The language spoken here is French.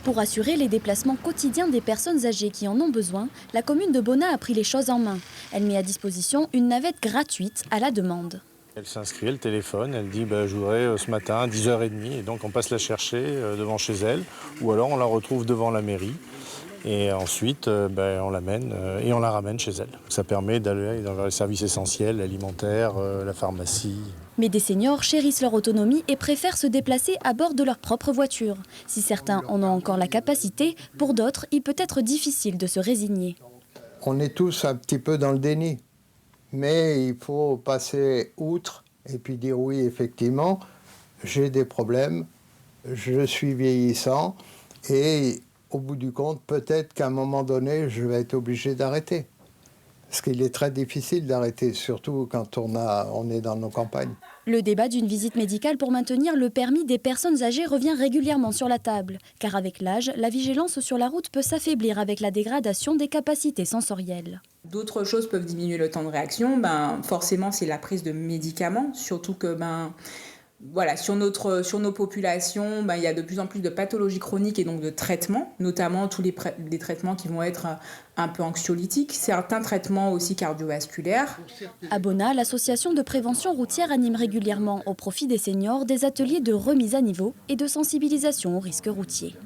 Pour assurer les déplacements quotidiens des personnes âgées qui en ont besoin, la commune de Bonnat a pris les choses en main. Elle met à disposition une navette gratuite à la demande. Elle s'inscrit, elle téléphone, elle dit je voudrais ce matin à 10h30 et donc on passe la chercher devant chez elle ou alors on la retrouve devant la mairie et ensuite on l'amène et on la ramène chez elle. Ça permet d'aller dans les services essentiels, l'alimentaire, la pharmacie. Mais des seniors chérissent leur autonomie et préfèrent se déplacer à bord de leur propre voiture. Si certains en ont encore la capacité, pour d'autres, il peut être difficile de se résigner. On est tous un petit peu dans le déni. Mais il faut passer outre et puis dire oui, effectivement, j'ai des problèmes, je suis vieillissant et au bout du compte, peut-être qu'à un moment donné, je vais être obligé d'arrêter. Parce qu'il est très difficile d'arrêter, surtout quand on est dans nos campagnes. Le débat d'une visite médicale pour maintenir le permis des personnes âgées revient régulièrement sur la table. Car avec l'âge, la vigilance sur la route peut s'affaiblir avec la dégradation des capacités sensorielles. D'autres choses peuvent diminuer le temps de réaction. Forcément, c'est la prise de médicaments, surtout que sur nos populations, il y a de plus en plus de pathologies chroniques et donc de traitements, notamment tous les traitements qui vont être un peu anxiolytiques, certains traitements aussi cardiovasculaires. À Bonnat, l'association de prévention routière anime régulièrement, au profit des seniors, des ateliers de remise à niveau et de sensibilisation aux risques routiers.